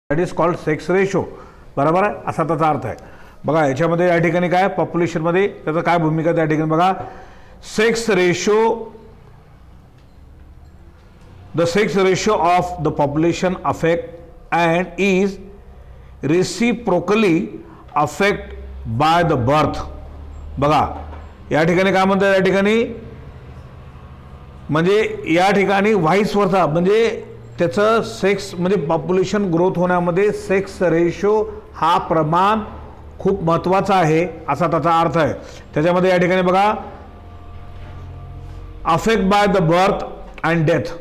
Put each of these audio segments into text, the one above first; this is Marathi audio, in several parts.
That is called sex ratio. बरोबर आहे, असा त्याचा अर्थ आहे. बघा याच्यामध्ये या ठिकाणी काय पॉप्युलेशनमध्ये त्याचं काय भूमिका त्या ठिकाणी बघा. Sex ratio, the sex ratio of the population affect and is reciprocally affect by the birth. बघा या ठिकाणी काय म्हणतात, या ठिकाणी म्हणजे या ठिकाणी व्हाईस वर्सा, म्हणजे त्याचं सेक्स म्हणजे पॉप्युलेशन ग्रोथ होण्यामध्ये सेक्स रेशो हा प्रमाण खूप महत्त्वाचा आहे असा त्याचा अर्थ आहे. त्याच्यामध्ये या ठिकाणी बघा affect by the birth and death,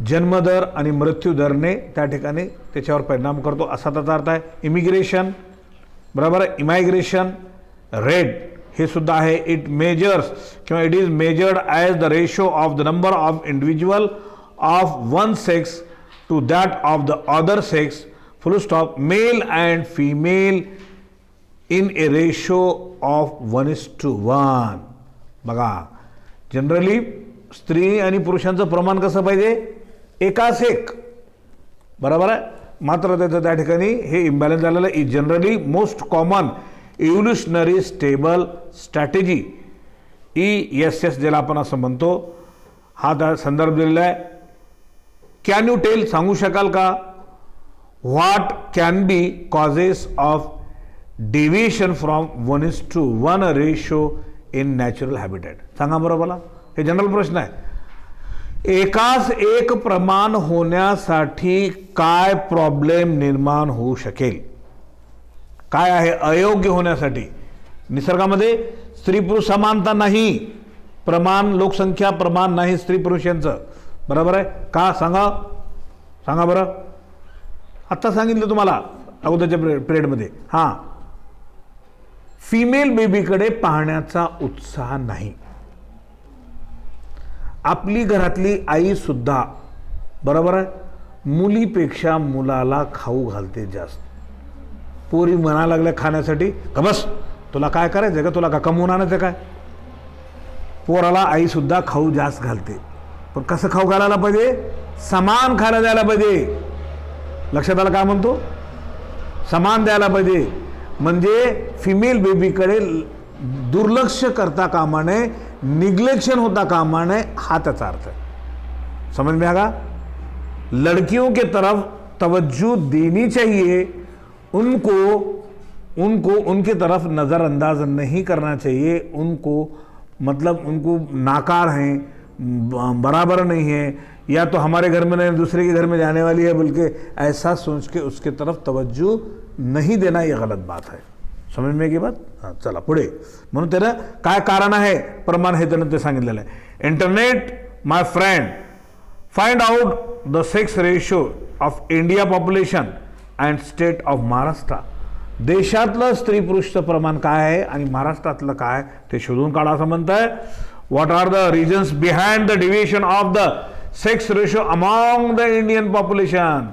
जन्मदर आणि मृत्यूदरने त्या ठिकाणी त्याच्यावर परिणाम करतो असा त्याचा अर्थ आहे. इमिग्रेशन, बरोबर आहे, इमायग्रेशन रेट हे सुद्धा आहे. इट मेजर्स किंवा it is measured as the ratio of the number of individual of one sex to that of the other sex, full stop, male and female in a ratio of 1:1. बघा जनरली स्त्री आणि पुरुषांचं प्रमाण कसं पाहिजे, एकास एक, बरोबर आहे. मात्र त्याचं त्या ठिकाणी हे इम्बॅलन्स झालेलं आहे. Is generally most common evolutionary stable strategy, ESS ज्याला आपण असं म्हणतो, हा त्या संदर्भ दिलेला आहे. कॅन यू टेल, सांगू शकाल का, what can be causes of deviation from 1:1 ratio in natural habitat. सांगा बरं मला, हे जनरल प्रश्न आहे. एकास एक प्रमाण होण्यासाठी काय प्रॉब्लेम निर्माण होऊ शकेल, काय आहे अयोग्य होण्यासाठी. निसर्गामध्ये स्त्री पुरुष समानता नाही, प्रमाण लोकसंख्या प्रमाण नाही स्त्री पुरुषांचं, बरोबर आहे का, सांगा सांगा बरं. आत्ता सांगितलं तुम्हाला अगोदरच्या पिरियडमध्ये. हां, फिमेल बेबीकडे पाहण्याचा उत्साह नाही. आपली घरातली आई सुद्धा, बरोबर आहे, मुलीपेक्षा मुलाला खाऊ घालते जास्त. पोरी म्हणा लागल्या खाण्यासाठी, का बस तुला काय करायचं का, तुला का कमवून आणायचं काय. पोराला आई सुद्धा खाऊ जास्त घालते, पण कसं खाऊ घालायला पाहिजे, समान खायला द्यायला पाहिजे. लक्षात आलं काय म्हणतो, समान द्यायला पाहिजे. म्हणजे फिमेल बेबीकडे दुर्लक्ष करता कामा नये, निग्लेक्शन होता कामा नये, हा त्याचा अर्थ है. समझ में आगा. लड़कियों के तरफ तवज्जो देनी चाहिए, उनको उनको उनकी तरफ नज़रअंदाज नहीं करना चाहिए. उनको मतलब उनको नाकार हैं, बराबर नहीं है, या तो हमारे घर में नहीं दूसरे के घर में जाने वाली है, बल्कि ऐसा सोच के उसके तरफ तवज्जो नहीं देना, ये गलत बात है. समझ में की बात. हां, चला पुढे. म्हणून त्यानं काय कारण आहे, प्रमाण हे त्यानं ते सांगितलेलं आहे. Internet my friend find out the sex ratio of India population and state of Maharashtra. देशातलं स्त्री पुरुषचं प्रमाण काय आहे आणि महाराष्ट्रातलं काय ते शोधून काढा असं म्हणताय. What are the reasons behind the deviation of the sex ratio among the Indian population.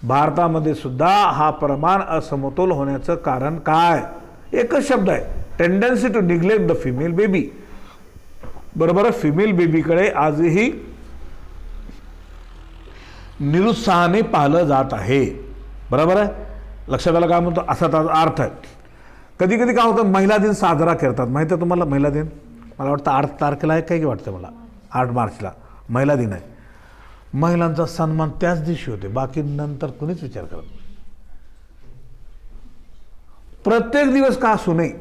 भारतामध्ये सुद्धा हा प्रमाण असमतोल होण्याचं कारण काय, एकच शब्द आहे, tendency to neglect the female baby. बरोबर, फिमेल बेबीकडे आजही निरुत्साहाने पाहिलं जात आहे. बरोबर आहे, लक्षात आलं काय म्हणतो, असा त्याचा अर्थ आहे. कधी कधी काय होतं, महिला दिन साजरा करतात, माहिती आहे तुम्हाला महिला दिन. मला वाटतं 8 तारखेला आहे काय की वाटतं मला, 8 मार्चला महिला दिन आहे. महिलांचा सन्मान त्याच दिवशी होते, बाकी नंतर कुणीच विचार करत नाही. प्रत्येक दिवस का असू नये,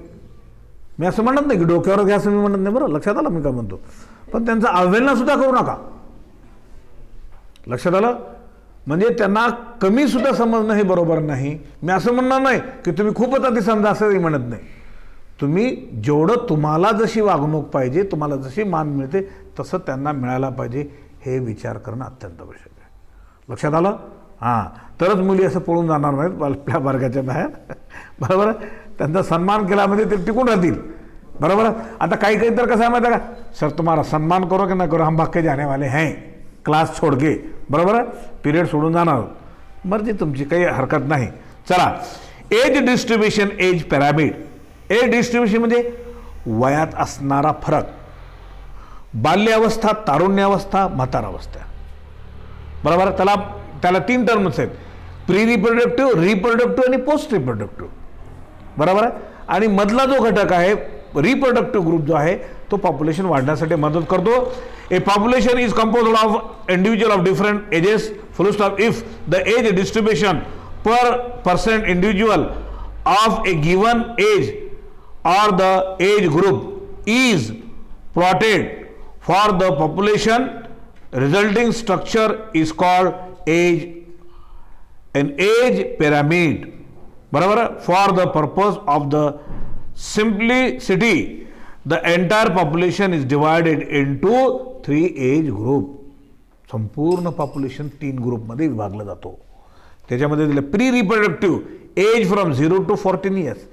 मी असं म्हणत नाही की डोक्यावर घ्या असं मी म्हणत नाही, बरं लक्षात आलं मी काय म्हणतो, पण त्यांचा अवहेलना सुद्धा करू नका. लक्षात आलं, म्हणजे त्यांना कमी सुद्धा समजणं हे बरोबर नाही. मी असं म्हणणार नाही की तुम्ही खूपच अति समजा, असंही म्हणत नाही. तुम्ही जेवढं तुम्हाला जशी वागणूक पाहिजे, तुम्हाला जशी मान मिळते तसं त्यांना मिळायला पाहिजे, हे विचार करणं अत्यंत आवश्यक आहे. लक्षात आलं. हां, तरच मुली असं पळून जाणार नाहीत आपल्या वर्गाच्या बाहेर. बरोबर, त्यांचा सन्मान केला म्हणजे ते टिकून राहतील. बरोबर. आता काही काही तर कसं आहे माहिती आहे का, सर तुम्हाला सन्मान करो की ना करो, हम भाग के जाने वाले हैं, क्लास छोड़ के, बरोबर आहे, पिरियड सोडून जाणार, मर्जी तुमची, काही हरकत नाही. चला, age distribution, age pyramid. Age distribution म्हणजे वयात असणारा फरक, बाल्यावस्था, तारुण्यावस्था, म्हातारावस्था. बरोबर, त्याला 3 टर्म्स आहेत. प्री रिप्रोडक्टिव्ह, रिप्रोडक्टिव्ह आणि पोस्ट रिप्रोडक्टिव्ह. बरोबर आहे. आणि मधला जो घटक आहे रिप्रोडक्टिव्ह ग्रुप जो आहे तो पॉप्युलेशन वाढण्यासाठी मदत करतो. A population is compose of individual of different ages full stop if the age distribution per cent individual of a given age or the age group is plotted for the population, resulting structure is called age, an age pyramid. बराबर. For the purpose of the simplicity, the entire population is divided into 3 age group. संपूर्ण पॉप्युलेशन 3 ग्रुपमध्ये विभागलं जातो. त्याच्यामध्ये दिलं pre reproductive age from 0 to 14 years,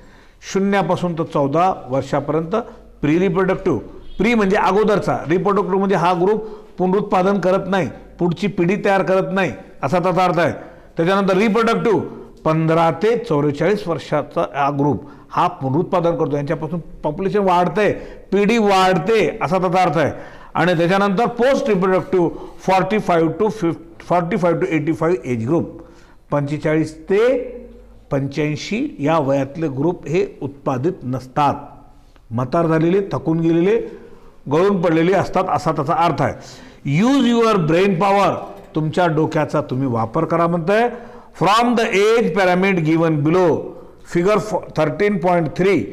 शून्यापासून तर 14 वर्षापर्यंत प्री रिप्रोडक्टिव्ह. प्री म्हणजे अगोदरचा, रिप्रोडक्टिव्ह म्हणजे हा ग्रुप पुनरुत्पादन करत नाही, पुढची पिढी तयार करत नाही असा त्याचा अर्थ आहे. त्याच्यानंतर रिप्रोडक्टिव्ह 15 ते 44 वर्षाचा हा ग्रुप हा पुनरुत्पादन करतो, यांच्यापासून पॉप्युलेशन वाढते, पिढी वाढते असा त्याचा अर्थ आहे. आणि त्याच्यानंतर post reproductive 45 to 85 age group, 45 ते 85 या वयातले ग्रुप हे उत्पादित नसतात, म्हातार झालेले, थकून गेलेले, गळून पडलेले असतात असा त्याचा अर्थ आहे. यूज युअर ब्रेन पॉवर, तुमच्या डोक्याचा तुम्ही वापर करा म्हणताय. From the age pyramid given below figure 13.3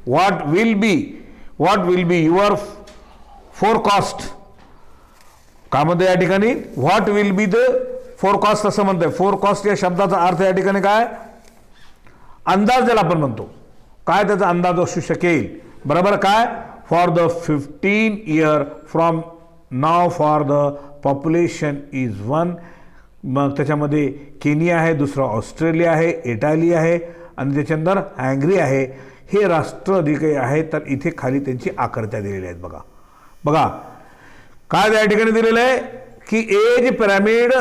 what will be your forecast. काय म्हणते या ठिकाणी what will be the forecast असं म्हणतंय. फोरकास्ट या शब्दाचा अर्थ या ठिकाणी काय, अंदाज ज्याला आपण म्हणतो, काय त्याचा अंदाज असू शकेल. बरोबर. काय for the 15 year from now for the population is 1. मग त्याच्यामध्ये केनिया आहे, दुसरा ऑस्ट्रेलिया आहे, इटाली आहे आणि त्याच्यानंतर हंगरी आहे. हे राष्ट्र जे काही आहे तर इथे खाली त्यांची आकृत्या दिलेल्या आहेत. बघा बघा काय त्या ठिकाणी दिलेलं आहे की age pyramid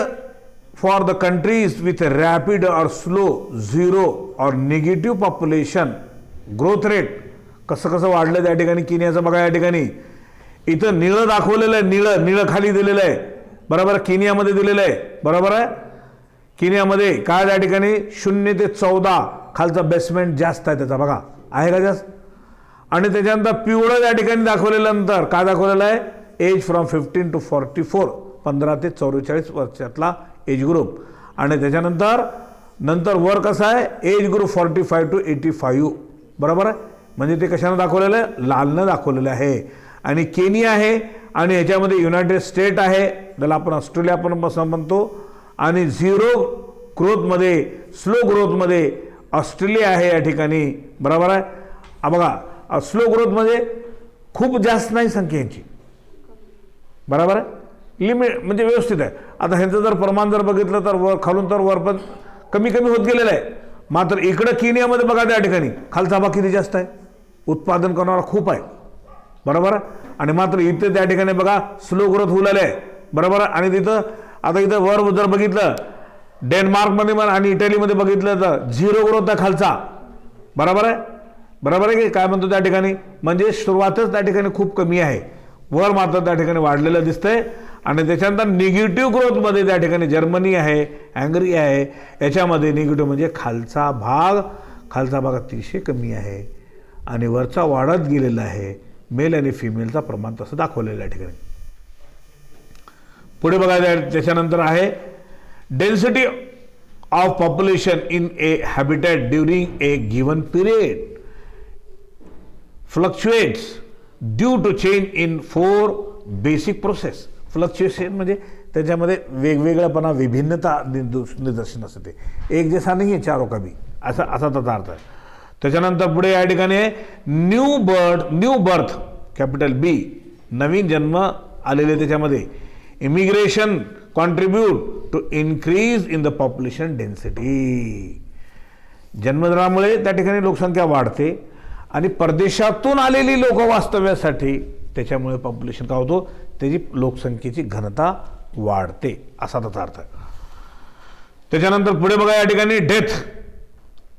for the countries with a rapid or slow, zero or negative population growth rate, कसं कसं वाढलं त्या ठिकाणी केनियाचं बघा. या ठिकाणी इथं निळं दाखवलेलं आहे, निळं खाली दिलेलं आहे. बरोबर. केनियामध्ये दिलेलं आहे. बरोबर आहे. केनियामध्ये काय त्या ठिकाणी 0 ते 14 खालचा बेसमेंट जास्त आहे त्याचा, बघा आहे का जास्त. आणि त्याच्यानंतर पिवळं त्या ठिकाणी दाखवलेलं, नंतर काय दाखवलेलं आहे एज फ्रॉम 15 to 44, 15 ते 44 वर्षातला एज ग्रुप. आणि त्याच्यानंतर वर कसं आहे एज ग्रुप 45 to 85. बरोबर आहे. म्हणजे ते कशानं दाखवलेलं आहे, लालनं दाखवलेलं आहे. आणि केनिया आहे आणि ह्याच्यामध्ये युनायटेड स्टेट आहे, त्याला आपण ऑस्ट्रेलिया पण असं म्हणतो. आणि झिरो ग्रोथमध्ये, स्लो ग्रोथमध्ये ऑस्ट्रेलिया आहे या ठिकाणी. बरोबर आहे. बघा स्लो ग्रोथमध्ये खूप जास्त नाही संख्या यांची. बरोबर आहे. लिमिट म्हणजे व्यवस्थित आहे. आता ह्यांचं जर प्रमाण जर बघितलं तर वर खालून तर वर पण कमी कमी होत गेलेलं आहे. मात्र इकडं केनियामध्ये बघा त्या ठिकाणी खालचा भाग किती जास्त आहे, उत्पादन करणारा खूप आहे. बरोबर आहे. आणि मात्र इथे त्या ठिकाणी बघा स्लो ग्रोथ होऊ लागले आहे. बरोबर आहे. आणि तिथं आता इथं वर जर बघितलं डेन्मार्कमध्ये आणि इटलीमध्ये बघितलं तर झिरो ग्रोथ आहे खालचा. बरोबर आहे. बरोबर आहे की काय म्हणतो त्या ठिकाणी, म्हणजे सुरुवातच त्या ठिकाणी खूप कमी आहे, वर मात्र त्या ठिकाणी वाढलेलं दिसतंय. आणि त्याच्यानंतर निगेटिव्ह ग्रोथमध्ये त्या ठिकाणी जर्मनी आहे, हंगरी आहे, याच्यामध्ये निगेटिव्ह म्हणजे खालचा भाग अतिशय कमी आहे आणि वरचा वाढत गेलेला आहे. मेल आणि फिमेलचा प्रमाण तसं दाखवलेलं आहे ठिकाणी. पुढे बघा त्याच्यानंतर आहे density of population in a habitat during a given period fluctuates due to change in 4 basic process. Fluctuation म्हणजे त्याच्यामध्ये वेगवेगळेपणा, विभिन्नता निदर्शन असते, एक जैसा नाही आहे चारों का भी, असा त्याचा अर्थ आहे. त्याच्यानंतर पुढे या ठिकाणी न्यू बर्थ कॅपिटल बी, नवीन जन्म आलेले, त्याच्यामध्ये immigration contribute to increase in the population density. जन्मदरामुळे त्या ठिकाणी लोकसंख्या वाढते आणि परदेशातून आलेली लोक वास्तव्यासाठी त्याच्यामुळे पॉप्युलेशन काय होतो, त्याची लोकसंख्येची घनता वाढते असा त्याचा अर्थ आहे. त्याच्यानंतर पुढे बघा या ठिकाणी death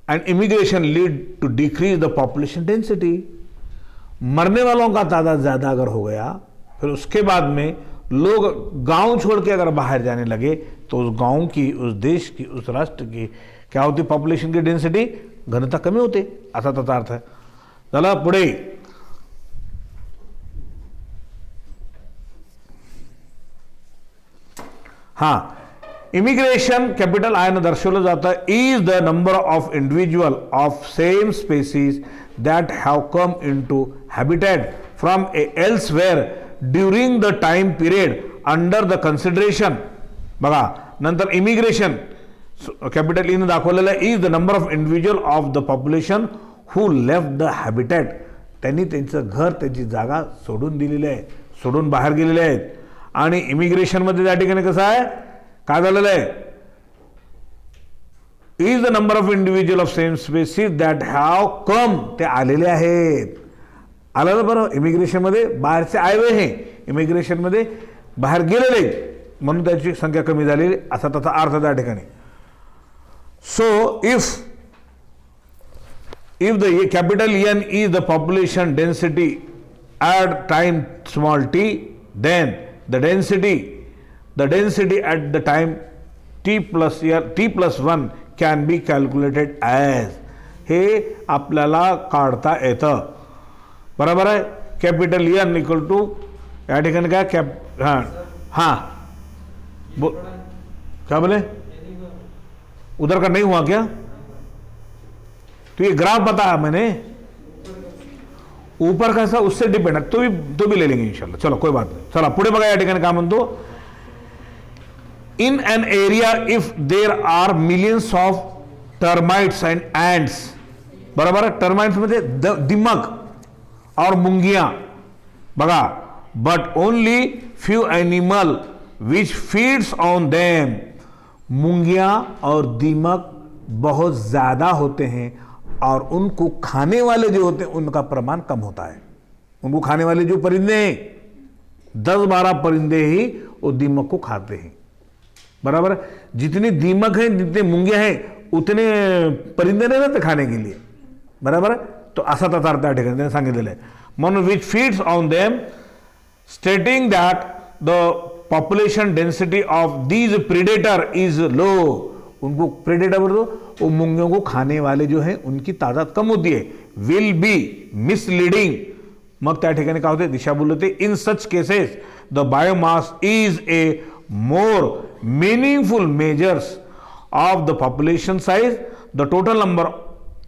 and immigration lead to decrease the population density. मरने वालों का तादाद ज़्यादा अगर हो गया फिर उसके बाद में लोग गांव छोड़ के अगर बाहर जाने लगे तो उस गांव की, उस देश की, उस राष्ट्र की क्या होती, पॉप्युलेशन की डेन्सिटी, घनता कमी होते, असा त्याचा अर्थ आहे. चला पुढे. हां, इमिग्रेशन कॅपिटल आय न दर्शवलं जातं is the number of individual of same species that have come in to habitat from elsewhere during the time period under the consideration. बघा नंतर इमिग्रेशन कॅपिटल इन दाखवलेलं आहे is the number of individual of the population who left the habitat. त्यांनी त्यांचं घर, त्यांची जागा सोडून दिलेली आहे, सोडून बाहेर गेलेले आहेत. आणि इमिग्रेशनमध्ये त्या ठिकाणी कसं आहे, काय झालेलं आहे, is the number of individual of same species that have कम, ते आलेले आहेत. आलं ना बरं. इमिग्रेशनमध्ये बाहेरचे आयवे हे इमिग्रेशनमध्ये बाहेर गेलेले म्हणून त्याची संख्या कमी झालेली, असा त्याचा अर्थ त्या ठिकाणी. So if the capital N is the population density at time small t, then the density at the time t plus 1 can be calculated as, हे आपल्याला काढता येतं. बरोबर आहे. कॅपिटल N इक्वल टू या ठिकाणी काय हां हां क्या बोले, उधर का नहीं हुआ क्या, तो ये ग्राफ बताया मैंने, ऊपर का सा उससे डिपेंड है, तो भी ले लेंगे इंशाल्लाह. चलो कोई बात नहीं. चला पुढे बघा. या ठिकाणी काय म्हणतो, in an area if there are millions of termites and ants. बरोबर. टर्माइट्स मध्ये दिमक और मुंगियां. बघा. But only few animal which feeds on them. मुंगियां और दीमक बहुत ज्यादा होते हैं और उनको खाने वाले जो होते हैं उनका प्रमाण कम होता है. उनको खाने वाले जो परिंदे हैं 10-12 परिंदे ही वो दीमक को खाते हैं. बराबर. जितने दीमक हैं, जितने मुंगिया हैं, उतने परिंदे नहीं रहते खाने के लिए. बराबर. तो असा त्याचा अर्थ त्या ठिकाणी त्यांनी सांगितलेलं आहे. म्हणून which feeds on them स्टेटिंग that the population density of these predator is low. उनको प्रेडेटर बोल दो, वो मुंगियों को खाने वाले जो हैं उनकी तादाद कम होती है. Will be misleading. मग त्या ठिकाणी काय होते, दिशाभूल होते. In such cases the biomass is a more meaningful measures of the population size. The total number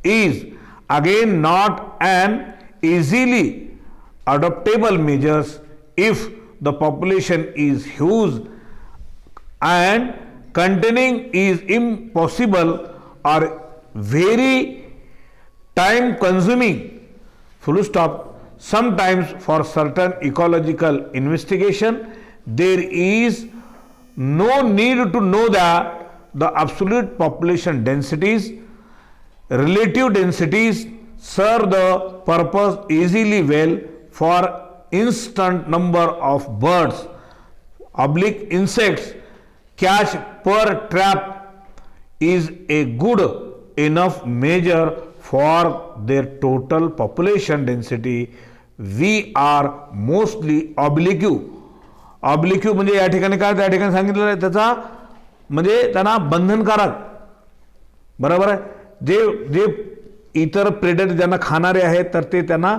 is again not an easily adoptable measures if the population is huge and containing is impossible or very time consuming, full stop. Sometimes for certain ecological investigation there is no need to know the absolute population densities. Relative densities serve the purpose easily well. For instant number of birds oblique insects catch per trap is a good enough measure for their total population density. We are mostly oblique. Oblique म्हणजे या ठिकाणी काय, त्या ठिकाणी सांगितलेलं आहे त्याचा म्हणजे त्यांना बंधनकारक. बरोबर आहे. जे इतर प्रेडेटर ज्यांना खाणारे आहेत तर ते त्यांना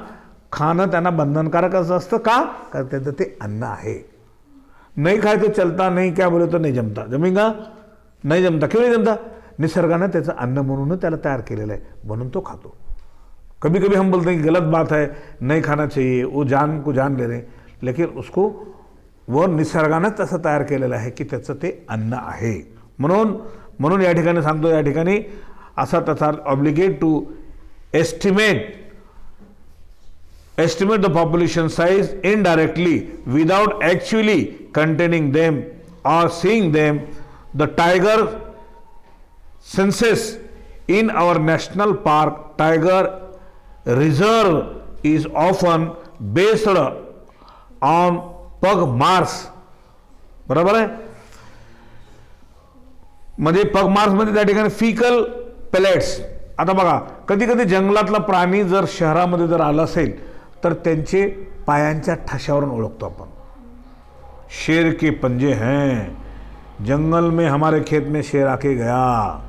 खाणं त्यांना बंधनकारक असतं. का, कारण त्याचं ते अन्न आहे. नहीं खाए तो चलता, नहीं क्या बोले तो नहीं जमता. जमेगा नहीं जमता. क्यों नहीं जमता, निसर्गाने त्याचं अन्न म्हणून त्याला तयार केलेलं आहे म्हणून तो खातो. कभी कभी हम बोलते हैं कि गलत बात है, नहीं खाना चाहिए, वो जान को जान ले रहे हैं, लेकिन उसको वो निसर्गाने तसं तयार केलेलं आहे की त्याचं ते अन्न आहे. म्हणून या ठिकाणी सांगतो, या ठिकाणी असा त्याचा obligate to estimate the population size indirectly without actually containing them or seeing them. The tiger census in our national park tiger reserve is often based on pug marks. बरोबर आहे. म्हणजे पग मार्क्स मध्ये त्या ठिकाणी फिकल पेलेट्स. आता बघा, कधी कधी जंगलातला प्राणी जर शहरामध्ये जर आला असेल तर त्यांचे पायांच्या ठशावरून ओळखतो आपण. शेर के पंजे हैं, जंगल में हमारे खेत में शेर आके गया।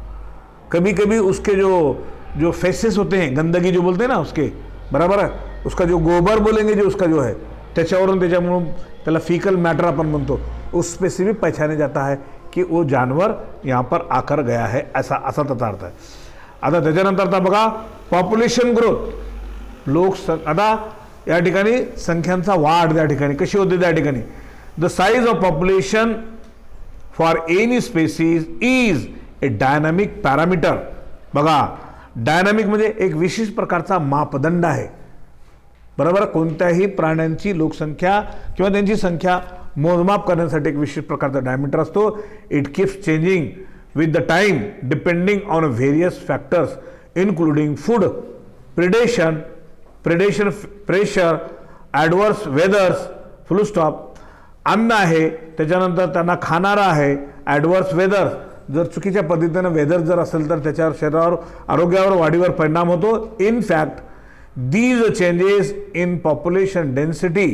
कभी कभी उसके जो फेसेस होते हैं, गंदगी जो बोलते हैं ना उसके, बराबर है, उसका जो गोबर बोलेंगे जो उसका जो है त्याच्यावरून त्याच्यामुळं त्याला फिकल मॅटर आपण म्हणतो, उस पे से भी पहचाने जाता है की वो जानवर यहाँ पर आकर गया है, असा त्याचा अर्थ आहे। आता त्याच्यानंतर आता बघा पॉप्युलेशन ग्रोथ, आता या ठिकाणी संख्यांचा वाढ त्या ठिकाणी कशी होते त्या ठिकाणी, the size of population for any species is a dynamic parameter. बघा डायनामिक म्हणजे एक विशेष प्रकारचा मापदंड आहे, बरोबर। कोणत्याही प्राण्यांची लोकसंख्या किंवा त्यांची संख्या मोजमाप करण्यासाठी एक विशेष प्रकारचा डायमीटर असतो। It keeps changing with the time depending on various factors including food, predation pressure, adverse वेदर्स, full stop. अन्न आहे, त्याच्यानंतर त्यांना खाणारा आहे, ॲडवर्स वेदर, जर चुकीच्या पद्धतीनं वेदर जर असेल तर त्याच्यावर शरीरावर, आरोग्यावर, वाढीवर परिणाम होतो। In fact these changes in population density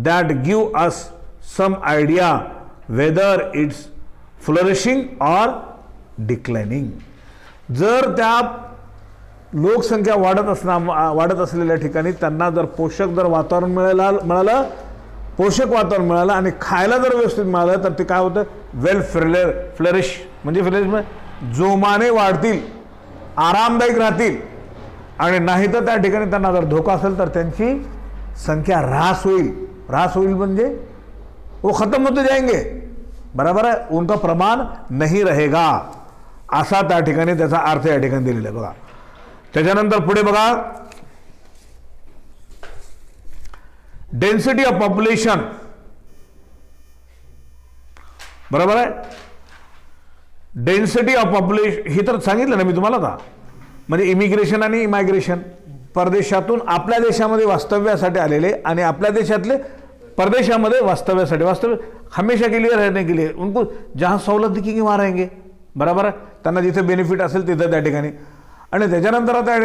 that give us some idea whether it's flourishing or declining। जर त्या लोकसंख्या वाढत असलेल्या ठिकाणी त्यांना जर पोषक जर वातावरण मिळालं पोषक वातावरण मिळालं आणि खायला जर व्यवस्थित मिळालं तर ते काय होतं, वेल फ्लरिश म्हणजे जोमाने वाढतील, आरामदायक राहतील। आणि नाही तर त्या ठिकाणी त्यांना जर धोका असेल तर त्यांची संख्या ह्रास होईल म्हणजे वो खत्म होते जाएंगे, बराबर है, उनका प्रमाण नहीं रहेगा, असा त्या ठिकाणी त्याचा अर्थ या ठिकाणी दिलेला आहे। बघा त्याच्यानंतर पुढे बघा डेन्सिटी ऑफ पॉप्युलेशन, बरोबर आहे। डेन्सिटी ऑफ पॉप्युलेशन ही तर सांगितलं ना मी तुम्हाला आता, म्हणजे इमिग्रेशन आणि इमायग्रेशन, परदेशातून आपल्या देशामध्ये वास्तव्यासाठी आलेले आणि आपल्या देशातले परदेशामध्ये वास्तव्य हमेशा के लिए रहने के लिए, उनको जहाँ सहूलत दिखेगी वहाँ रहेंगे, बराबर आहे, त्यांना जिथे बेनिफिट असेल तिथे त्या ठिकाणी। आणि त्याच्यानंतर आता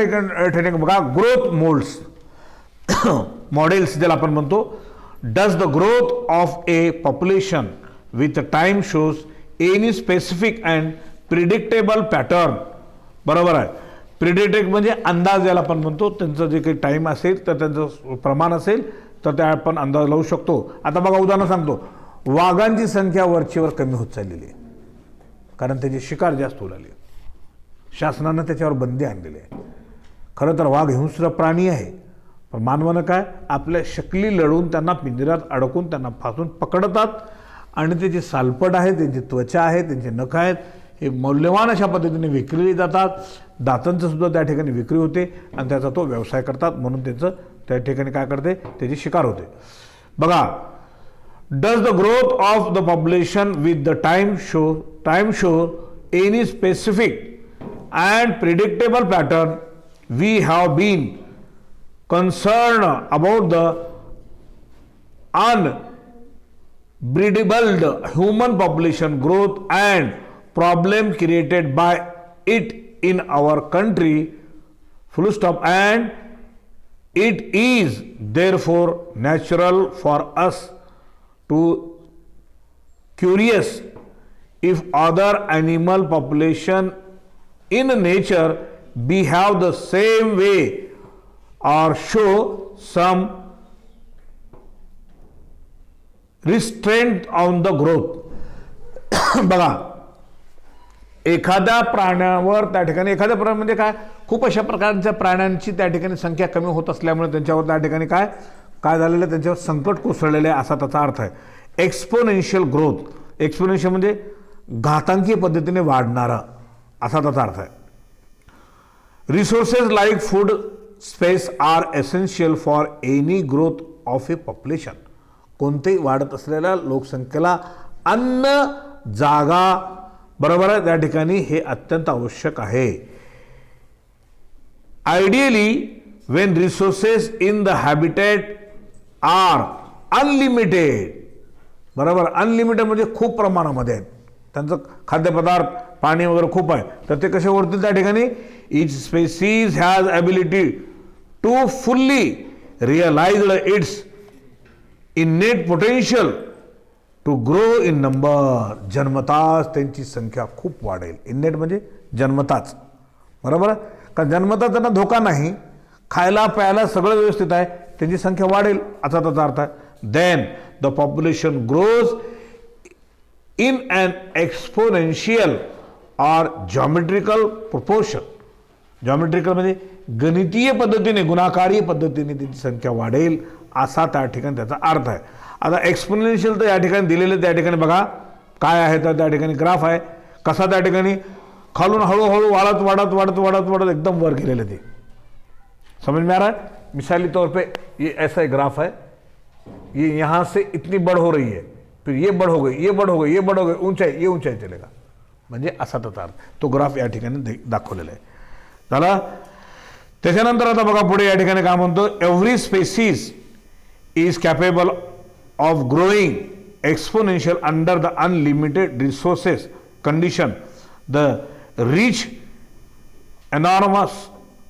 ठिकाणी बघा ग्रोथ मोल्ड्स मॉडेल्स ज्याला आपण म्हणतो, does the growth of a population with time shows any specific and predictable pattern, बरोबर आहे। प्रिडिक्ट म्हणजे अंदाज ज्याला आपण म्हणतो, त्यांचं जे काही टाईम असेल तर त्यांचं प्रमाण असेल तर त्या आपण अंदाज लावू शकतो। आता बघा उदाहरण सांगतो, वाघांची संख्या वरचीवर कमी होत चाललेली आहे कारण त्याची शिकार जास्त होऊ लागली, शासनानं त्याच्यावर बंदी आणलेली आहे। खरं तर वाघ हिंस्र प्राणी आहे, पण मानवानं काय आपल्या शकली लढून त्यांना पिंजऱ्यात अडकून त्यांना फासून पकडतात आणि त्याची सालपट आहे, त्यांची त्वचा आहे, त्यांचे नख आहेत, हे मौल्यवान अशा पद्धतीने विक्रीली जातात। दातांचं सुद्धा त्या ठिकाणी विक्री होते आणि त्याचा तो व्यवसाय करतात, म्हणून त्याचं त्या ठिकाणी काय करते, त्याची शिकार होते। बघा does the growth of the population with the time show any specific and predictable pattern, we have been concern about the unbridled human population growth and problem created by it in our country, full stop, and it is therefore natural for us to curious if other animal population in nature behave the same way or show some restraint on the growth। बघा एखाद्या प्राण्यावर त्या ठिकाणी, एखाद्या प्राणी म्हणजे काय, खूप अशा प्रकारच्या प्राण्यांची त्या ठिकाणी संख्या कमी होत असल्यामुळे त्यांच्यावर त्या ठिकाणी काय झालेलं आहे, त्यांच्यावर संकट कोसळलेलं आहे असा त्याचा अर्थ आहे। एक्सपोनेन्शियल ग्रोथ, एक्सपोनेन्शियल म्हणजे घातांकीय पद्धतीने वाढणारा असा त्याचा अर्थ आहे। Resources like food space are essential for any growth of a population, कोणतेही वाढत असलेल्या लोकसंख्येला अन्न, जागा, बरोबर आहे, त्या ठिकाणी हे अत्यंत आवश्यक आहे। Ideally when resources in the habitat are unlimited, बरोबर, अनलिमिटेड म्हणजे खूप प्रमाणामध्ये आहेत, त्यांचं खाद्यपदार्थ, पाणी वगैरे खूप आहे, तर ते कसे ओढतील त्या ठिकाणी। Each species has ability to fully realize its innate potential to grow in number, जन्मताच त्यांची संख्या खूप वाढेल. इननेट म्हणजे जन्मताच, बरोबर. कारण जन्मताच त्यांना धोका नाही, खायला प्यायला सगळं व्यवस्थित आहे, त्यांची संख्या वाढेल असा त्याचा अर्थ आहे. Then the population grows in an exponential or geometrical proportion. Geometrical म्हणजे गणितीय पद्धतीने, गुणाकारीय पद्धतीने त्यांची संख्या वाढेल असा त्या ठिकाणी त्याचा अर्थ आहे. आता एक्सपोनेन्शियल तर या ठिकाणी दिलेलं, त्या ठिकाणी बघा काय आहे, तर त्या ठिकाणी ग्राफ आहे. कसा त्या ठिकाणी खालून हळूहळू वाढत वाढत वाढत वाढत वाढत एकदम वर गेलेलं, ते समझ में आ रहा है. मिसाली तौर पे ये ऐसा एक ग्राफ है, ये यहाँ से इतनी बढ़ हो रही है, फिर ये बढ़ हो गई, ये बढ़ हो गई, ये बढ़ हो गई, ऊंचाई, ये ऊंचाई चलेगा, म्हणजे असा त्याचा अर्थ. तो ग्राफ या ठिकाणी दाखवलेला आहे. झाला. त्याच्यानंतर आता बघा पुढे या ठिकाणी काय म्हणतो, every species is capable of growing exponential under the unlimited resources condition the rich enormous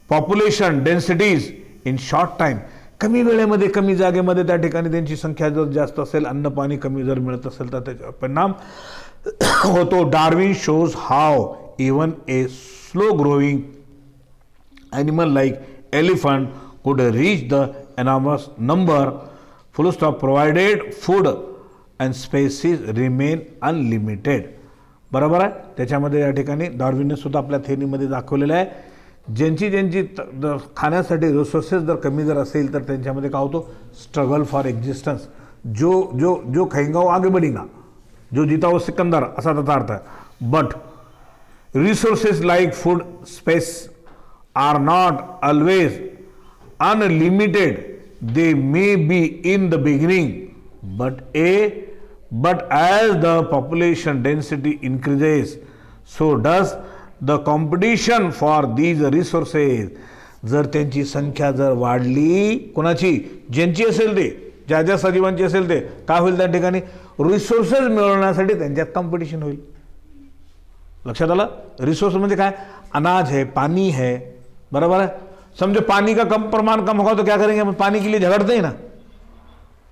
population densities in short time. कमी वेळेमध्ये कमी जागेमध्ये त्या ठिकाणी त्यांची संख्या जर जास्त असेल, अन्न पाणी कमी जर मिळत असेल तर त्याचा परिणाम होतो. Darwin shows how even a slow growing animal like elephant could reach the enormous number, full stop, provided food and species remain unlimited. बरोबर आहे. त्याच्यामध्ये या ठिकाणी डार्विनने सुद्धा आपल्या थेअरीमध्ये दाखवलेलं आहे, ज्यांची खाण्यासाठी रिसोर्सेस जर कमी जर असेल तर त्यांच्यामध्ये काय होतो, स्ट्रगल फॉर एक्झिस्टन्स. जो खाएंगा वो आगे बढ़ेगा, जो जीता वो सिकंदर असा त्याचा अर्थ आहे. But resources like food, space are not always unlimited. They may be in the beginning, but as the population density increases, so does the competition for these resources. जर त्यांची संख्या जर वाढली, कोणाची, ज्यांची असेल ते, ज्या ज्या सजीवांची असेल ते, काय होईल त्या ठिकाणी, रिसोर्सेस मिळवण्यासाठी त्यांच्यात कॉम्पिटिशन होईल. लक्षात आलं. रिसोर्स म्हणजे काय, अनाज है, पानी है, बराबर है. समझो पानी का प्रमाण कम होगा तो क्या करेंगे, हम पानी के लिए झगड़ते हैं ना,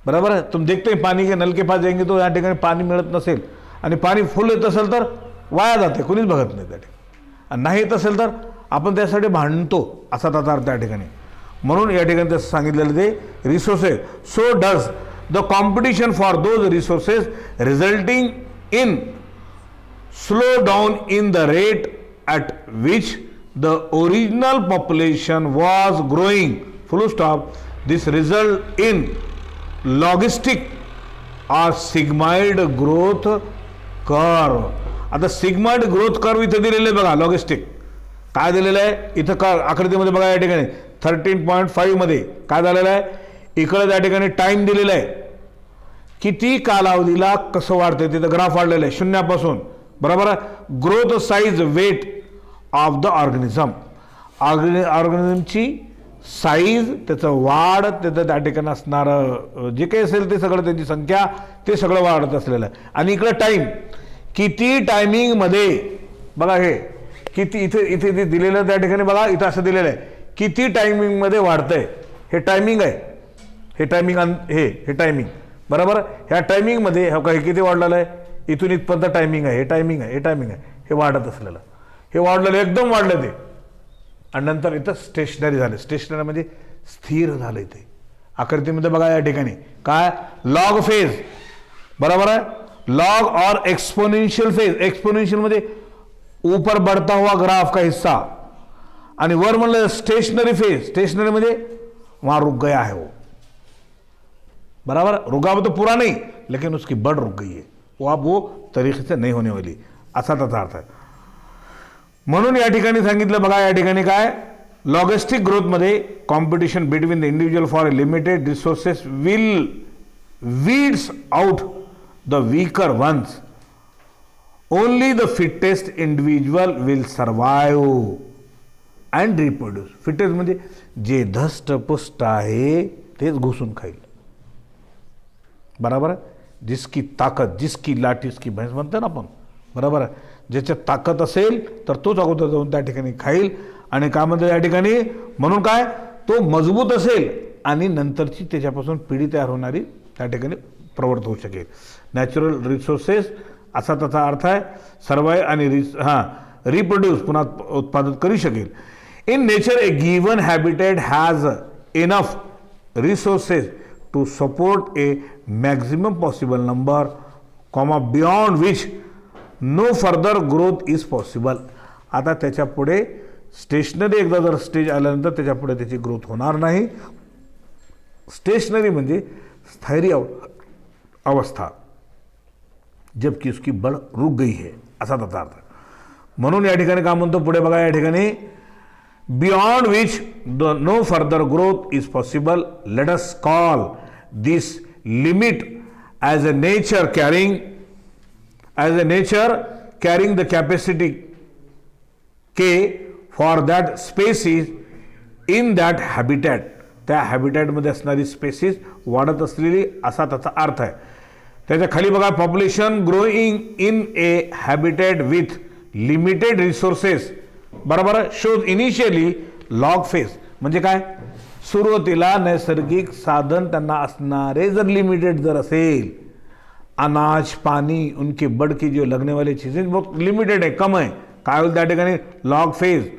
बराबर है. तुम देखते हैं पानी के नल के पास जाएंगे तो या ठिकाणी पाणी मिळत नसेल आणि पाणी फुल येत असेल तर वाया जाते, कोणीच बघत नाही त्या ठिकाणी. नाही येत असेल तर आपण त्यासाठी भांडतो असा त्याचा अर्थ त्या ठिकाणी. म्हणून या ठिकाणी तसं सांगितलेलं ते resources. So does the competition for those resources resulting in slow down in the rate at which the original population was growing, full stop. This result in logistic or sigmoid growth curve. आता सिग्मॉइड ग्रोथ कर्व इथं दिलेलं आहे बघा. लॉजिस्टिक काय दिलेलं आहे इथं का आकृतीमध्ये बघा, या ठिकाणी 13.5 मध्ये काय झालेलं आहे, इकडे त्या ठिकाणी टाइम दिलेला आहे, किती कालावधीला कसं वाढतंय, तिथं ग्राफ वाढलेलं आहे शून्यापासून, बरोबर आहे. Growth size weight of the organism, ऑर्गॅनिझमची साईज, त्याचं वाढ, त्याचं त्या ठिकाणी असणारं जे काही असेल ते सगळं, त्याची संख्या, ते सगळं वाढत असलेलं आहे. आणि इकडे टाईम, किती टायमिंगमध्ये बघा, हे किती इथे दिलेलं त्या ठिकाणी बघा, इथं असं दिलेलं आहे किती टायमिंगमध्ये वाढतंय. हे टायमिंग आहे, हे टायमिंग, हे टायमिंग, बरोबर. ह्या टायमिंगमध्ये हे किती वाढलेलं आहे, इथून इथपर्यंत टायमिंग आहे, हे टायमिंग आहे, हे टायमिंग आहे, हे वाढत असलेलं, हे वाढलेलं एकदम वाढलं ते. आणि नंतर इथं स्टेशनरी झाले. स्टेशनरी म्हणजे स्थिर झालं. इथे आकृतीमध्ये बघा या ठिकाणी काय, लॉग फेज, बरोबर आहे. लॉग और एक्सपोनेंशियल फेज. एक्सपोनेंशियल म्हणजे ऊपर बढ़ता हुआ ग्राफ का हिस्सा, आणि वर म्हणलं स्टेशनरी फेज. स्टेशनरी म्हणजे वहां रुक गया है वो, बराबर. रुका वो तो पूरा नहीं, लेकिन उसकी बढ़ रुक गई है, वो अब वो तरीके से नहीं होने वाली, असा त्याचा अर्थ आहे. म्हणून या ठिकाणी सांगितलं बघा, या ठिकाणी काय, लॉजिस्टिक ग्रोथमध्ये competition between the individual for limited resources will weeds out the weaker ones. Only the fittest individual will survive and reproduce. Fittest म्हणजे जे धष्टपुष्ट आहे तेच घुसून खाईल, बराबर आहे. जिसकी ताकद, जिसकी लाठी उसकी भैंस म्हणतो ना आपण, बरोबर आहे. ज्याच्यात ताकद असेल तर तोच अगोदर जाऊन त्या ठिकाणी खाईल. आणि काय म्हणतो या ठिकाणी, म्हणून काय, तो मजबूत असेल आणि नंतरची त्याच्यापासून पिढी तयार होणारी त्या ठिकाणी प्रवृत्त होऊ शकेल. नॅचरल रिसोर्सेस असा त्याचा अर्थ आहे. सर्वाईव्ह आणि रिप्रोड्यूस पुन्हा उत्पादन करू शकेल. In nature a given habitat has enough resources to support a maximum possible number beyond which no further growth is possible. आता त्याच्या पुढे स्टेशनरी एकदा जर स्टेज आल्यानंतर त्याच्या पुढे त्याची ग्रोथ होणार नाही. स्टेशनरी म्हणजे स्थैर्य अवस्था, जबकि उसकी बळ रुक गई है असा त्याचा अर्थ. म्हणून या ठिकाणी काय म्हणतो पुढे बघा, या ठिकाणी beyond which no further growth is possible. Let us call this limit as a nature carrying the capacity K for that species in that habitat. त्या हॅबिटॅटमध्ये असणारी स्पेसिस वाढत असलेली असा त्याचा अर्थ आहे. त्याच्या खाली बघा, population growing in a habitat with limited resources बरोबर शोज इनिशियली लॉग फेज. म्हणजे काय, सुरुवातीला नैसर्गिक साधन त्यांना असणारे जर लिमिटेड जर असेल, अनाज पानी उनके बड़ की जो लगने वाली चीज़ें बहुत लिमिटेड है, कम है. काय होईल त्या ठिकाणी log phase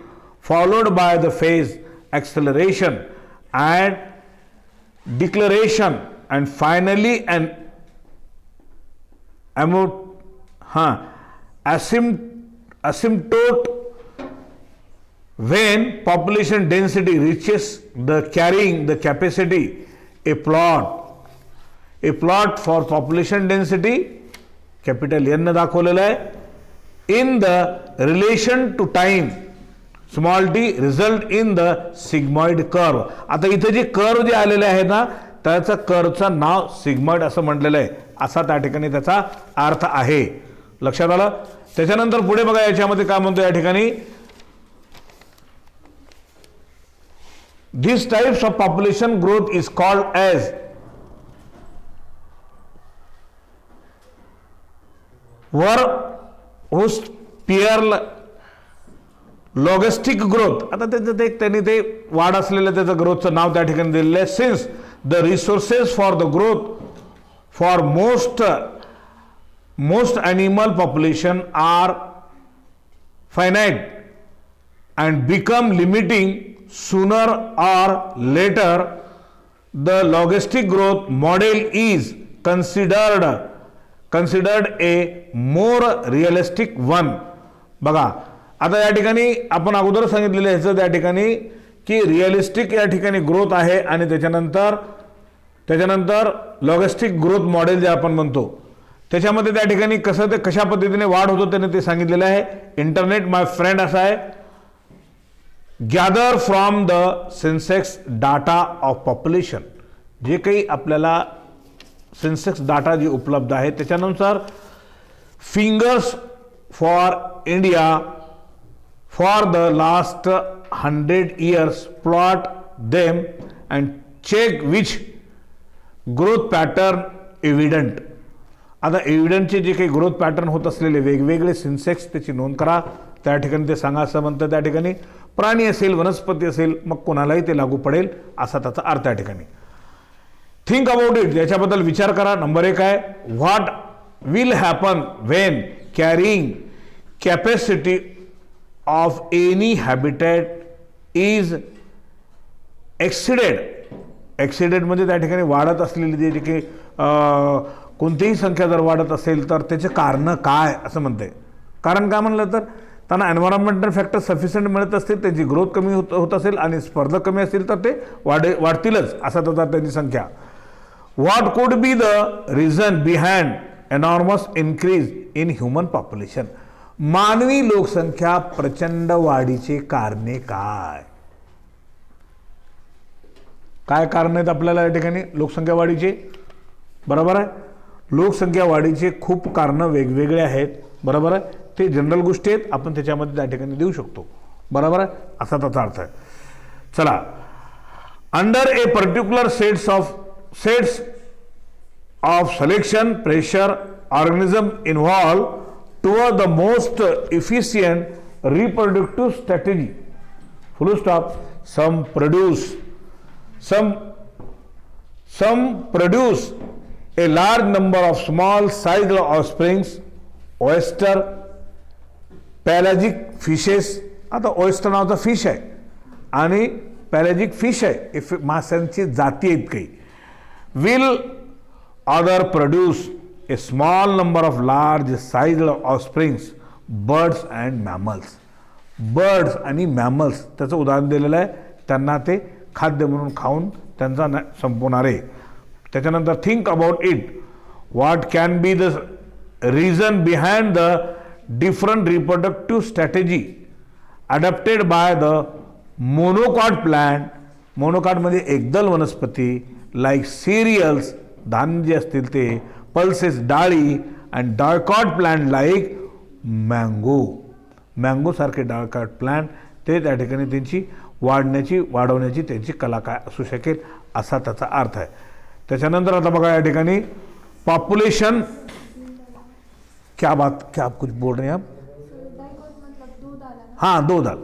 followed by the phase acceleration and declaration and finally an asymptote when population density reaches the carrying the capacity. A plot for population density capital N दाखवलेलं आहे in the relation to time small T result in the sigmoid curve. आता इथे जे कर्व जे आलेले आहे ना, त्याचं कर्वचं नाव सिग्मॉइड असं म्हटलेलं आहे, असा त्या ठिकाणी त्याचा अर्थ आहे. लक्षात आलं. त्याच्यानंतर पुढे बघा, याच्यामध्ये काय म्हणतो या ठिकाणी, this types of population growth is called as logistic growth. आता त्याचं त्यांनी ते वाढ असलेलं त्याचं ग्रोथचं नाव त्या ठिकाणी दिलेलं आहे. Since the resources for the growth for most animal population are finite and become limiting sooner or later, the logistic growth model is considered a more realistic one. बघा, आता या ठिकाणी आपण अगोदर सांगितलेलं ह्याचं त्या ठिकाणी की रिअलिस्टिक या ठिकाणी ग्रोथ आहे आणि त्याच्यानंतर लॉजिस्टिक ग्रोथ मॉडेल जे आपण म्हणतो त्याच्यामध्ये त्या ठिकाणी कसं ते कशा पद्धतीने वाढ होतो त्याने ते सांगितलेलं आहे. इंटरनेट माय फ्रेंड असं आहे, gather from the Sensex data of population. जे काही आपल्याला सेन्सेक्स डाटा जे उपलब्ध आहे त्याच्यानुसार fingers for India for the last 100 years, plot them and check which growth pattern evident. आता एव्हिडंटचे जे काही ग्रोथ पॅटर्न होत असलेले वेगवेगळे सिन्सेक्स त्याची नोंद करा. त्या ठिकाणी ते सांगा असं म्हणतं. त्या ठिकाणी प्राणी असेल, वनस्पती असेल, मग कोणालाही ते लागू पडेल असा त्याचा अर्थ त्या ठिकाणी. थिंक अबाउट इट, याच्याबद्दल विचार करा. नंबर 1 आहे, what will happen Wien carrying capacity of any habitat is exceeded म्हणजे त्या ठिकाणी वाढत असलेली जे काही कोणतीही संख्या जर वाढत असेल तर त्याचे कारण काय असं म्हणते. कारण काय म्हणलं तर त्यांना एन्व्हायरमेंटल फॅक्टर सफिशियंट मिळत असतील, त्यांची ग्रोथ कमी होत असेल आणि स्पर्धा कमी असेल तर ते वाढतीलच असा त्याचा त्यांची संख्या. What could be the reason behind enormous increase in human population. मानवी लोकसंख्या प्रचंड वाढीचे कारणे काय कारण आहेत आपल्याला या ठिकाणी लोकसंख्या वाढीचे. बरोबर आहे, लोकसंख्या वाढीचे खूप कारण वेगवेगळे आहेत. बरोबर आहे, ते जनरल गोष्टी आहेत, आपण त्याच्यामध्ये त्या ठिकाणी देऊ शकतो. बरोबर आहे, असा त्याचा अर्थ आहे. चला, under A particular sets of selection pressure organism involve toward the most efficient reproductive strategy, full stop. Some produce a large number of small size offsprings, oyster, pelagic fishes. आता ऑयस्टर नावाचा फिश आहे आणि पॅलॅजिक फिश आहे, माशांची जाती आहेत काही. Will other produce a small number of large sized offsprings, birds and mammals. Birds आणि मॅमल्स त्याचं उदाहरण दिलेलं आहे, त्यांना ते खाद्य म्हणून खाऊन त्यांचा संपवणार आहे. त्याच्यानंतर think about it, what can be the reason behind the different reproductive strategy adapted by the monocot plant. Monocot म्हणजे एकदल वनस्पती, लाईक सिरियल्स, धान्य जे असतील ते, पल्सेस डाळी, and dicot plant like mango. Mango सारखे डायकॉट प्लांट ते त्या ठिकाणी त्यांची वाढवण्याची त्यांची कला काय असू शकेल असा त्याचा अर्थ आहे. त्याच्यानंतर आता बघा या ठिकाणी पॉप्युलेशन. क्या आप कुछ बोल रहे हैं आप? हां, दोदल,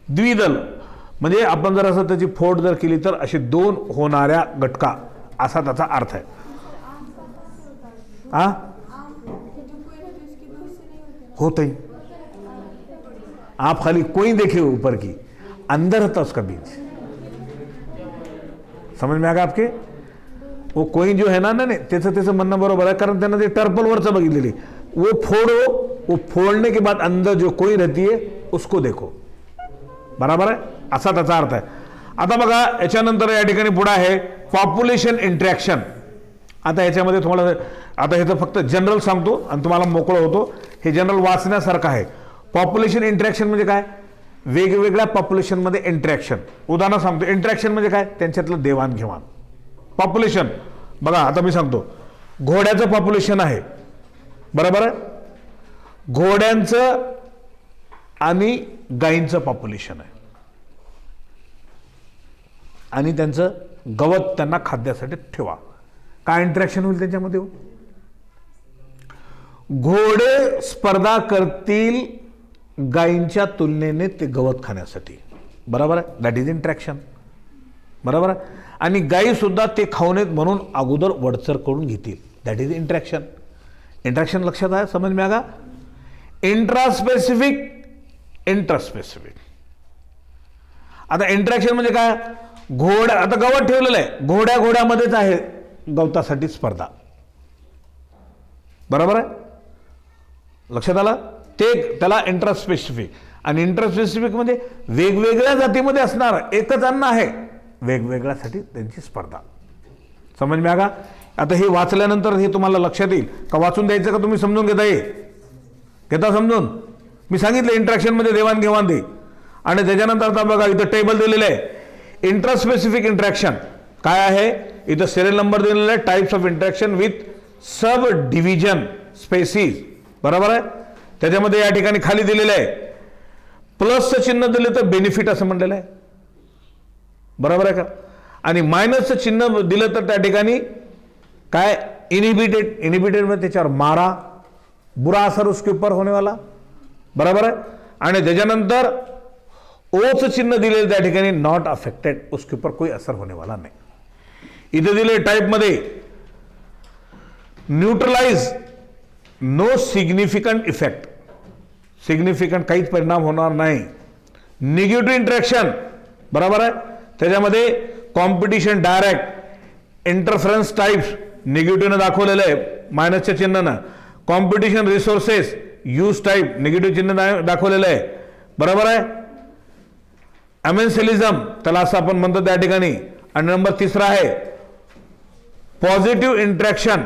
द्विदल म्हणजे आपण जर असं त्याची फोड जर केली तर असे दोन होणाऱ्या गटका असा त्याचा अर्थ आहे. होता ही आप खाली कोई देखे ऊपर की, अंदर होता उसका बीज. समझ में आ गया आपके? वो कोई जो है ना नाही त्याचं म्हणणं बरोबर आहे, कारण त्यांना ते टर्पलवरचं बघितलेली. वो फोड़ो, वो फोड़ने के बाद अंदर जो कोई रहती है उसको देखो. बराबर आहे, असा त्याचा अर्थ आहे. आता बघा याच्यानंतर या ठिकाणी पुढे आहे पॉप्युलेशन इंटरॅक्शन. आता याच्यामध्ये तुम्हाला आता हे तर फक्त जनरल सांगतो आणि तुम्हाला मोकळं होतो. हे जनरल वाचण्यासारखं आहे. पॉप्युलेशन इंटरॅक्शन म्हणजे काय? वेगवेगळ्या पॉप्युलेशनमध्ये इंटरॅक्शन. उदाहरण सांगतो. इंटरॅक्शन म्हणजे काय? त्यांच्यातलं देवाणघेवाण. पॉप्युलेशन बघा आता मी सांगतो. घोड्याचं पॉप्युलेशन आहे, बरोबर आहे. घोड्यांचं आणि गायींचं पॉप्युलेशन आहे आणि त्यांचं गवत त्यांना खाद्यासाठी ठेवा. काय इंटरॅक्शन होईल त्यांच्यामध्ये? घोडे स्पर्धा करतील गायींच्या तुलनेने ते गवत खाण्यासाठी, बरोबर आहे. दॅट इज इंटरॅक्शन, बरोबर आहे. आणि गायी सुद्धा ते खाऊ नयेत म्हणून अगोदर वडचर करून घेतील. That is interaction. इंटरॅक्शन लक्षात आहे, समज में आगा. Intraspecific, intraspecific. आता इंटरॅक्शन म्हणजे काय? आता गवत ठेवलेलं आहे, घोड्यामध्येच आहे गवतासाठी स्पर्धा, बरोबर आहे. लक्षात आलं? त्याला इंट्रास्पेसिफिक. आणि इंट्रास्पेसिफिक म्हणजे वेगवेगळ्या जातीमध्ये असणार एकच अन्न आहे, वेगवेगळ्यासाठी त्यांची स्पर्धा. समज में आगा. आता हे वाचल्यानंतर हे तुम्हाला लक्षात येईल का? वाचून द्यायचं का तुम्ही समजून घेता समजून? मी सांगितलं इंटरॅक्शनमध्ये देवाणघेवाण दे. आणि त्याच्यानंतर आता बघा इथं टेबल दिलेलं आहे. इंट्रास्पेसिफिक इंटरॅक्शन काय आहे? इथं सिरियल नंबर दिलेला आहे. Types of interaction with sub division species, बरोबर आहे. त्याच्यामध्ये या ठिकाणी खाली दिलेलं आहे प्लसचं चिन्ह दिलं तर बेनिफिट असं म्हणलेलं आहे, बरोबर आहे का. आणि मायनसचं चिन्ह दिलं तर त्या ठिकाणी काय? इनहिबिटेड. इनहिबिटेड म्हणजे त्याच्यावर मारा, बुरा असर उसके ऊपर होने वाला, बरोबर आहे. आणि त्याच्यानंतर ओचं चिन्ह दिलेलं त्या ठिकाणी नॉट अफेक्टेड, उसके ऊपर कोई असर होने वाला नाही. इथे दिले टाइपमध्ये neutralize, no significant effect, significant काहीच परिणाम होणार नाही. निगेटिव्ह इंटरॅक्शन, बरोबर आहे. त्याच्यामध्ये कॉम्पिटिशन डायरेक्ट, इंटरफरन्स टाइप्स निगेटिव्हनं दाखवलेलं आहे मायनसच्या चिन्हानं. Competition resources use type negative चिन्ह दाखवलेलं आहे, बरोबर आहे. अमेन्सिलिझम त्याला असं आपण म्हणतो त्या ठिकाणी. आणि नंबर 3 आहे पॉझिटिव्ह इंटरॅक्शन,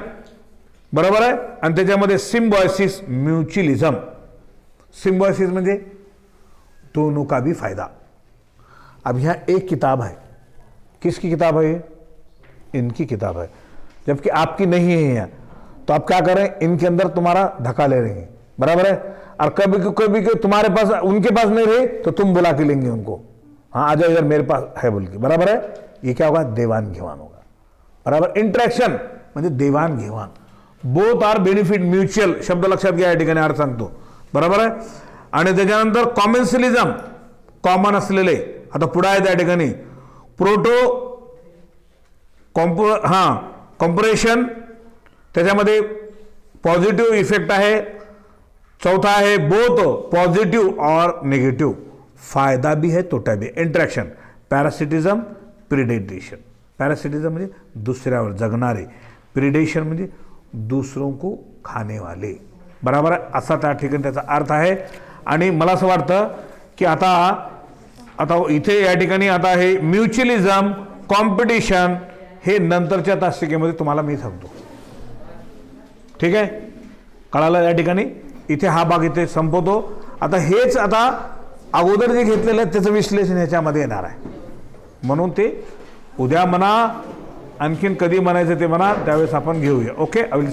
बरोबर आहे. आणि त्याच्यामध्ये सिम्बॉयसिस, म्युच्युअलिझम. सिम्बॉयसिस म्हणजे दोनों का भी फायदा. अब यहाँ एक किताब है, किसकी किताब है ये? इनकी किताब है, जबकि आपकी नहीं है यहाँ. तो आप क्या करें? इनके अंदर तुम्हारा धक्का ले रहे हैं, बराबर है. और कभी तुम्हारे पास उनके पास नहीं रहे तो तुम बुला के लेंगे उनको, हाँ आ जाओ इधर मेरे पास है बोल के, बराबर है. ये क्या होगा? देवान घेवान होगा, बराबर. इंटरॅक्शन म्हणजे देवान घेवान. बोथ आर बेनिफिट म्युच्युअल शब्द लक्षात घ्या या ठिकाणी अर्थ सांगतो, बरोबर आहे. आणि त्याच्यानंतर कॉमेन्सिलिझम, कॉमन असलेले. आता पुढे आहे त्या ठिकाणी कॉम्परेशन, त्याच्यामध्ये पॉझिटिव्ह इफेक्ट आहे. चौथा आहे बोथ पॉझिटिव्ह और निगेटिव्ह. फायदा भी है तोटा भी. Interaction, parasitism, प्रिडेटेशन. पॅरासिटिझम म्हणजे दुसऱ्यावर जगणारे, प्रिडेशन म्हणजे दुसरों को खाने वाले. बरोबर आहे, असा त्या ठिकाणी त्याचा अर्थ आहे. आणि मला असं वाटतं की आता इथे या ठिकाणी आता हे म्युच्युअलिझम, कॉम्पिटिशन हे नंतरच्या तासिकेमध्ये तुम्हाला मी सांगतो. ठीक आहे, कळालं या ठिकाणी. इथे हा भाग इथे संपवतो. आता हेच आता अगोदर जे घेतलेलं आहे त्याचं विश्लेषण ह्याच्यामध्ये येणार आहे. म्हणून ते उद्या म्हणा, आणखीन कधी म्हणायचं ते म्हणा, त्यावेळेस आपण घेऊया. ओके.